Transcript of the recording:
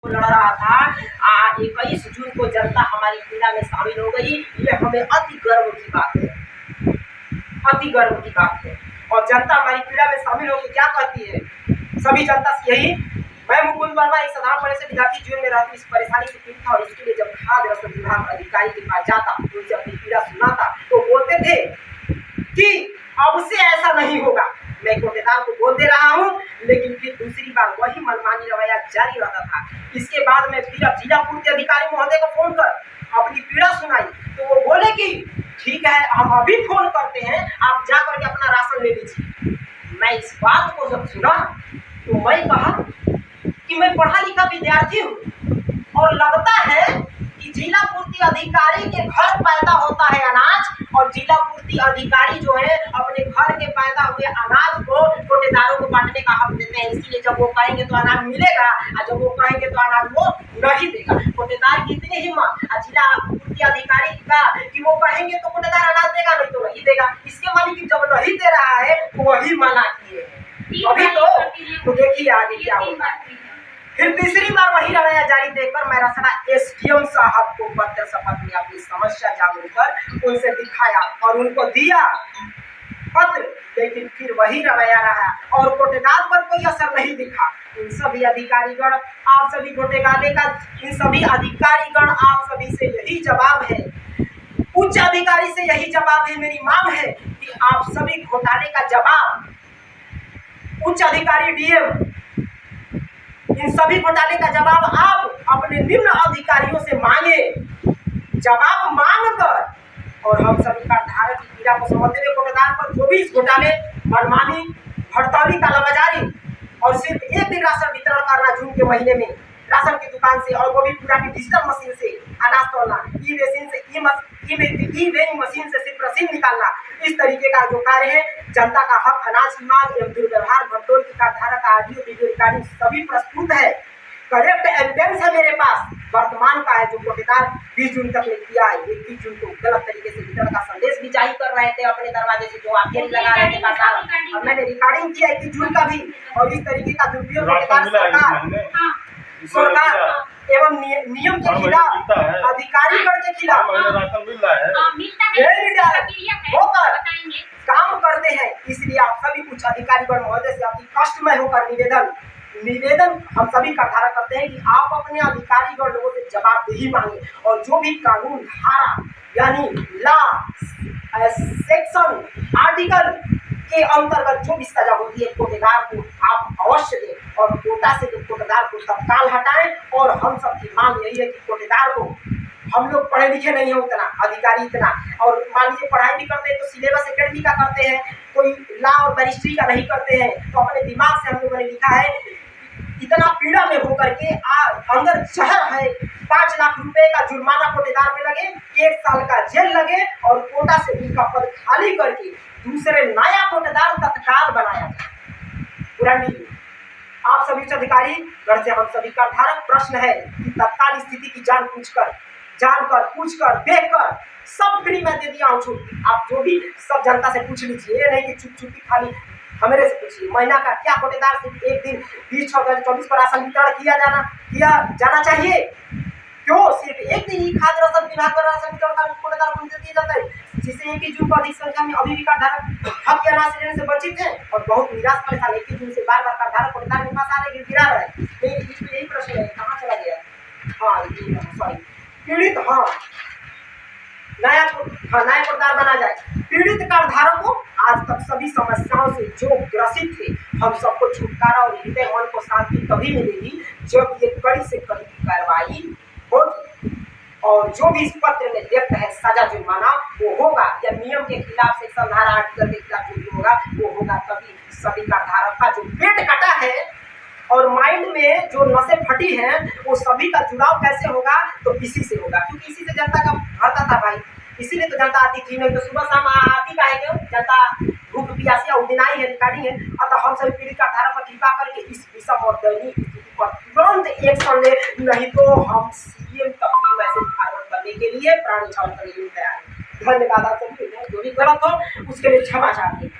लड़ रहा था। 21 जून को जनता हमारी पीड़ा में शामिल हो गई। ये हमें अति गर्व की बात है, अति गर्व की बात है। और जनता हमारी पीड़ा में शामिल होकर क्या कहती है, सभी जनता से यही, मैं मुकुंद वर्मा एक साधारण पढ़े से विद्यार्थी जीवन में रहती इस परेशानी से पीड़ित था और इसके लिए जब खाद्य रसद विभाग अधिकारी के पास जाता, उनसे अपनी पीड़ा सुनाता तो बोलते थे कि अब से ऐसा नहीं होगा। मैं कोटेदार को बोल दे रहा हूँ, लेकिन फिर दूसरी बार वही मनमानी रवैया जारी रहता था। इसके बाद मैं फिर जिला पूर्ति अधिकारी महोदय को फोन कर अपनी पीड़ा सुनाई तो वो बोले कि ठीक है, हम अभी फोन करते हैं, आप जा करके अपना राशन ले लीजिए। मैं इस बात को जब सुना तो मैं कहा कि मैं पढ़ा लिखा विद्यार्थी हूँ और लगता है कि जिला पूर्ति अधिकारी के घर पैदा होता है अनाज, और जिला पूर्ति अधिकारी जो है अपने घर के पैदा हुए अनाज को कोटेदारों को बांटने का हक देते हैं। इसलिए जब वो कहेंगे तो अनाज मिलेगा और जब वो कहेंगे तो अनाज वो नहीं देगा। कोटेदार की इतनी हिम्मत जिला पूर्ति अधिकारी का कि वो कहेंगे तो कोटेदार अनाज देगा, नहीं तो नहीं देगा। इसके मालिक जब नहीं दे रहा है तो वही मना किए, अभी तो देखिए आगे क्या होगा। फिर तीसरी बार वही रवैया जारी देखकर मैं रसड़ा एसडीएम साहब को पत्र शपथ में अपनी समस्या जागरूक कर उनसे दिखाया और उनको दिया पत्र, लेकिन फिर वही रवैया रहा और कोटेदार पर कोई असर नहीं दिखा। इन सभी अधिकारीगण आप सभी कोटेदार का इन सभी अधिकारीगण आप सभी से यही जवाब है, उच्च अधिकारी से यही जवाब है, मेरी मांग है कि आप सभी घोटाले का जवाब उच्च अधिकारी डीएम इन सभी घोटाले का जवाब आप अपने निम्न अधिकारियों से मांगे। जवाब मांग कर और हम सभी का धारक की पीड़ा को समझते हुए कोटेदार पर जो भी इस घोटाले, मनमानी, हड़ताली, कालाबाजारी और सिर्फ एक दिन राशन वितरण करना जून के महीने में राशन की दुकान से, और वो भी पुरानी डिजिटल मशीन से अनाज तोड़ना, ई वेइंग मशीन से सिर्फ रसीद निकालना, इस तरीके का जो कार्य है जनता का हक, अनाज की मांग एवं दुर्व्यवहार, भंडोल की कार्डधारक का ऑडियो वीडियो रिकॉर्डिंग सभी प्रस्तुत है। करेक्ट एविडेंस है मेरे पास वर्तमान का है, जो कोटेदार 20 जून तक ने किया है। 21 जून को गलत तरीके से वितरण का संदेश भी जारी कर रहे थे अपने दरवाजे से, जो आप लगा रहे थे बाजार, और मैंने रिकॉर्डिंग किया 21 जून का भी। और इस तरीके का दुरुपयोग कोटेदार सरकार एवं नियम के खिलाफ, अधिकारीगण के खिलाफ होकर काम करते हैं। इसलिए आप सभी कुछ अधिकारीगण महोदय से अपनी कष्टमय होकर निवेदन हम सभी का धारा करते हैं कि आप अपने अधिकारीगण लोगों से जवाबदेही मांगे और जो भी कानून धारा यानी लॉ सेक्शन आर्टिकल के अंतर्गत जो भी सजा होती है कोटेदार को आप अवश्य दें और कोटा से कोटेदार को तत्काल हटाएं। और हम सबकी मांग यही है कि कोटेदार को, हम लोग पढ़े लिखे नहीं है उतना, अधिकारी इतना, और मान लीजिए पढ़ाई भी करते हैं तो सिलेबस एकेडमी का करते हैं, कोई लॉ और बैरिस्ट्री का नहीं करते हैं, तो अपने दिमाग से हम लोगों ने लिखा है इतना पीड़ा में होकर के अंदर जहर है, 5 लाख रुपए का जुर्माना कोटेदार पे लगे, 1 साल का जेल लगे और कोटा से उनका पद खाली करके दूसरे नया कोटेदार तत्काल बनाया जाए। आप सभी उच्च अधिकारी गण से हम सभी का धारक प्रश्न है कि तत्काल स्थिति की जानकर पूछकर देखकर सब फ्री में दे दिया हूँ छूट। आप जो भी सब जनता से पूछ लीजिए, ये नहीं कि चुप खाली हमें से पूछिए। महीना का क्या कोटेदार सिर्फ एक दिन 20/6/2024 पर राशन वितरण किया जाना चाहिए? क्यों सिर्फ एक दिन ही खाद्य रसद विभाग का राशन वितरण का कोटेदार को दिया जाता है, जिससे 21 जून को अधिक संख्या में अभी भी कार्डधारक हक के अनाज लेने से वंचित है और बहुत निराश परेशान 21 जून से बार कार्डधारक कोटेदार के पास आ रहे गिरा रहे हैं। यही प्रश्न है, कहाँ चला गया? हाँ सॉरी, पीड़ित नया कोटेदार बना जाए। पीड़ित कार्डधारक को आज तक सभी समस्याओं से जो ग्रसित थे, हम सबको छुटकारा और हृदय मन को शांति तभी मिलेगी जब ये कड़ी से कड़ी कार्रवाई होगी और जो भी इस पत्र में व्यक्त है सजा जुर्माना वो होगा, या नियम के खिलाफ सेक्शन धारा आर्टिकल के खिलाफ जो भी होगा वो होगा। तभी सभी कार्डधारक का जो पेट कटा है और माइंड में जो नसें फटी हैं वो सभी का जुड़ाव कैसे होगा, तो इसी से होगा, क्योंकि इसी से जनता का भरता था भाई, इसीलिए तो जनता आती थी, नहीं तो सुबह शाम आती का है क्यों? जनता भूख प्यासी और दिनाई है, रिकॉर्डिंग है। अतः हम सभी पीड़ित कार्डधारक पर कृपा करके इस विषम और दयनीय स्थिति पर तुरंत एक्शन ले, नहीं तो हम सीएम तक भी मैसेज फारवर्ड करने के लिए प्राण न्यौछावर करने के लिए तैयार हैं। धन्यवाद। आप सभी जो भी गलत हो उसके लिए क्षमा चाहते हैं।